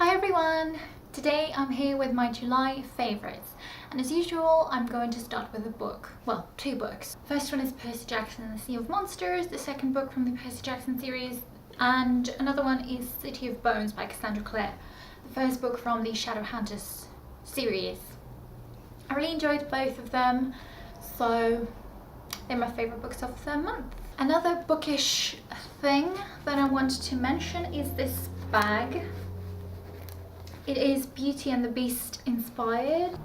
Hi everyone! Today I'm here with my July favourites, and as usual I'm going to start with a book. Well, two books. First one is Percy Jackson and the Sea of Monsters, the second book from the Percy Jackson series, and another one is City of Bones by Cassandra Clare, the first book from the Shadowhunters series. I really enjoyed both of them, so they're my favourite books of the month. Another bookish thing that I wanted to mention is this bag. It is Beauty and the Beast inspired.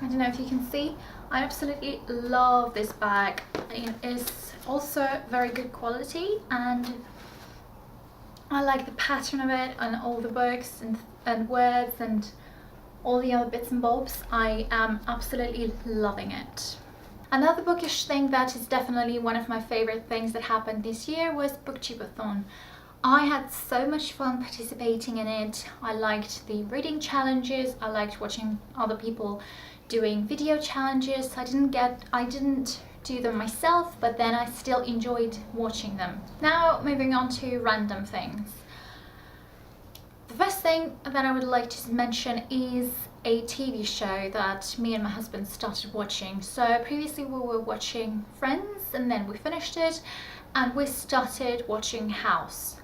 I don't know if you can see. I absolutely love this bag. It is also very good quality and I like the pattern of it and all the books and words and all the other bits and bobs. I am absolutely loving it. Another bookish thing that is definitely one of my favorite things that happened this year was Booktube-a-thon. I had so much fun participating in it. I liked the reading challenges. I liked watching other people doing video challenges. I didn't do them myself, but then I still enjoyed watching them. Now moving on to random things. The first thing that I would like to mention is a TV show that me and my husband started watching. So previously we were watching Friends and then we finished it and we started watching House.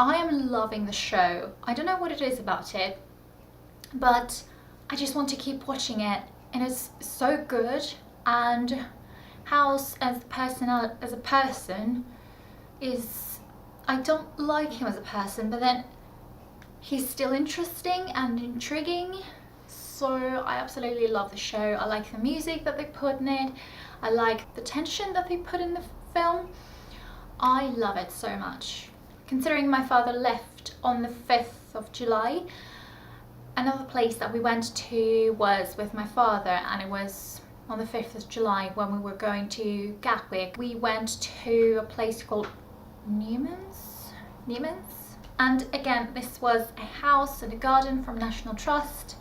I am loving the show. I don't know what it is about it, but I just want to keep watching it and it's so good. And House as a person is, I don't like him as a person, but then he's still interesting and intriguing. So I absolutely love the show. I like the music that they put in it. I like the tension that they put in the film. I love it so much. Considering my father left on the 5th of July, another place that we went to was with my father, and it was on the 5th of July when we were going to Gatwick. We went to a place called Newman's. And again, this was a house and a garden from National Trust.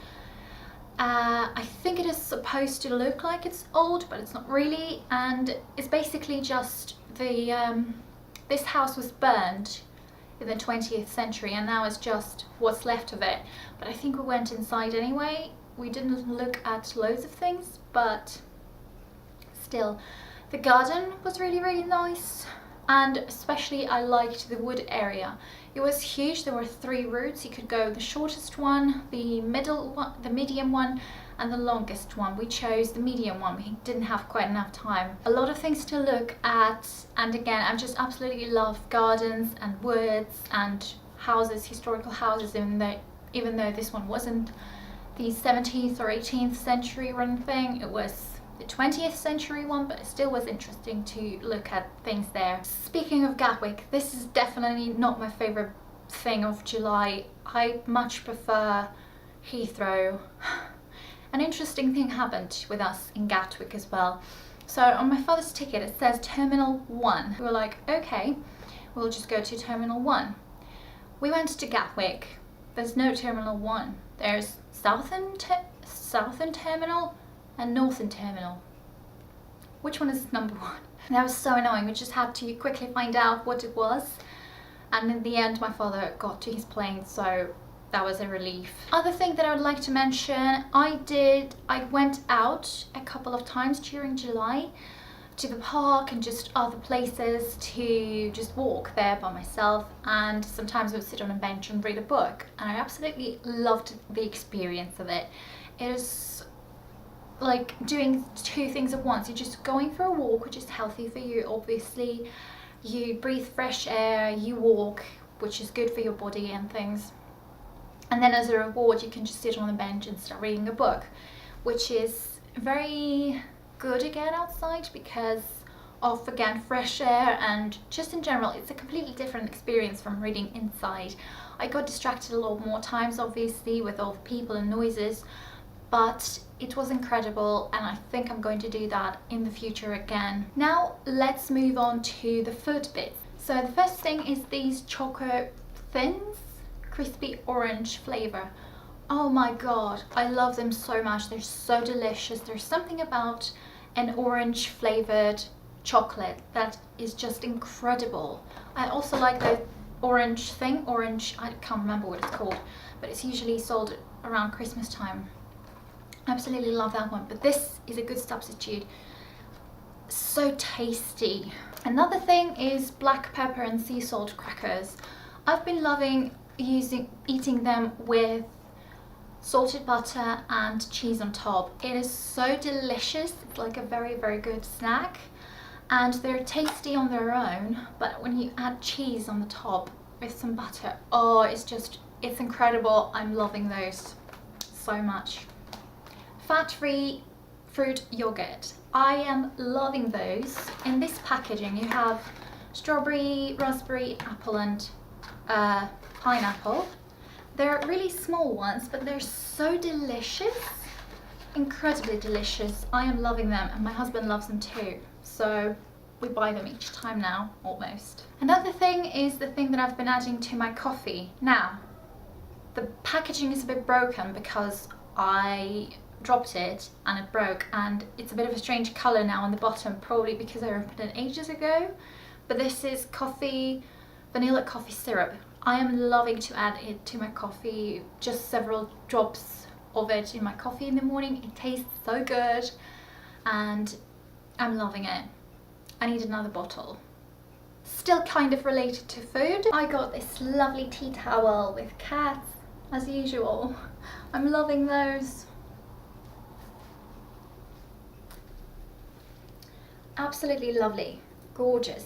I think it is supposed to look like it's old, but it's not really, and it's basically just this house was burned in the 20th century and now it's just what's left of it. But I think we went inside anyway. We didn't look at loads of things, but still the garden was really nice, and especially I liked the wood area. It was huge. There were 3 routes. You could go the shortest one, the middle one, the medium one, and the longest one. We chose the medium one. We didn't have quite enough time. A lot of things to look at, and again, I just absolutely love gardens and woods and houses, historical houses, even though this one wasn't the 17th or 18th century run thing, it was the 20th century one, but it still was interesting to look at things there. Speaking of Gatwick, this is definitely not my favorite thing of July. I much prefer Heathrow. An interesting thing happened with us in Gatwick as well. So on my father's ticket it says Terminal 1. We were like, okay, we'll just go to Terminal 1. We went to Gatwick. There's no Terminal 1. There's Southern Terminal and Northern Terminal. Which one is number 1? And that was so annoying. We just had to quickly find out what it was, and in the end my father got to his plane, so that was a relief. Other thing that I would like to mention, I went out a couple of times during July to the park and just other places to just walk there by myself, and sometimes I would sit on a bench and read a book, and I absolutely loved the experience of it. It is like doing 2 things at once. You're just going for a walk, which is healthy for you obviously, you breathe fresh air, you walk, which is good for your body and things, and then as a reward you can just sit on the bench and start reading a book, which is very good again outside because of, again, fresh air, and just in general it's a completely different experience from reading inside. I got distracted a lot more times obviously with all the people and noises, but it was incredible and I think I'm going to do that in the future again. Now let's move on to the food bits. So the first thing is these Choco Thins, crispy orange flavour. Oh my god, I love them so much. They're so delicious. There's something about an orange flavoured chocolate that is just incredible. I also like orange thing. Orange, I can't remember what it's called, but it's usually sold around Christmas time. Absolutely love that one, but this is a good substitute. So tasty. Another thing is black pepper and sea salt crackers. I've been loving eating them with salted butter and cheese on top. It is so delicious. It's like a very, very good snack, and they're tasty on their own, but when you add cheese on the top with some butter, oh, it's incredible. I'm loving those so much. Fat-free fruit yogurt. I am loving those. In this packaging you have strawberry, raspberry, apple and pineapple. They're really small ones, but they're so delicious, incredibly delicious. I am loving them, and my husband loves them too, so we buy them each time now, almost. Another thing is the thing that I've been adding to my coffee. Now, the packaging is a bit broken because I dropped it and it broke, and it's a bit of a strange colour now on the bottom, probably because I opened it ages ago. But this is vanilla coffee syrup. I am loving to add it to my coffee, just several drops of it in my coffee in the morning. It tastes so good and I'm loving it. I need another bottle. Still kind of related to food, I got this lovely tea towel with cats, as usual. I'm loving those. Absolutely lovely, gorgeous.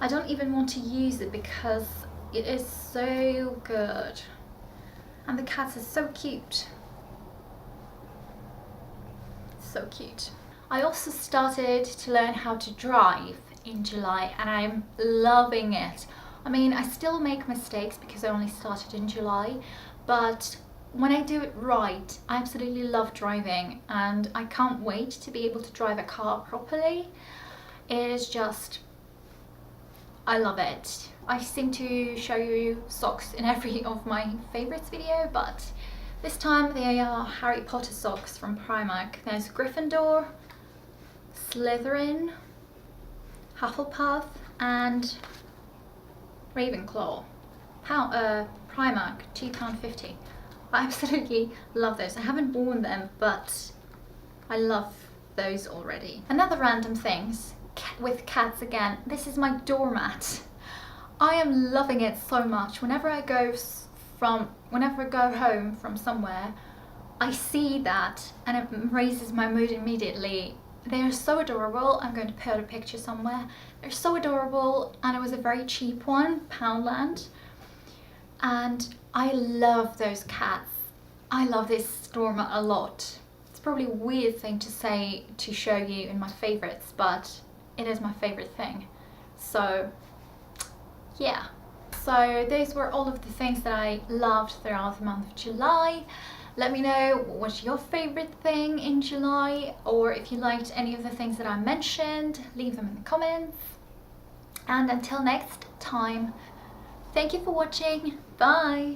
I don't even want to use it because it is so good, and the cats are so cute. So cute. I also started to learn how to drive in July, and I'm loving it. I mean, I still make mistakes because I only started in July, but when I do it right, I absolutely love driving, and I can't wait to be able to drive a car properly. It is just, I love it. I seem to show you socks in every of my favorites video, but this time they are Harry Potter socks from Primark. There's Gryffindor, Slytherin, Hufflepuff and Ravenclaw. Primark, £2.50. I absolutely love those. I haven't worn them, but I love those already. Another random things with cats again. This is my doormat. I am loving it so much. Whenever I go home from somewhere, I see that and it raises my mood immediately. They are so adorable. I'm going to put a picture somewhere. They're so adorable, and it was a very cheap one, Poundland. And I love those cats. I love this doormat a lot. It's probably a weird thing to say to show you in my favorites, but it is my favorite thing. So yeah. So those were all of the things that I loved throughout the month of July. Let me know what's your favorite thing in July, or if you liked any of the things that I mentioned, leave them in the comments. And until next time, thank you for watching. Bye!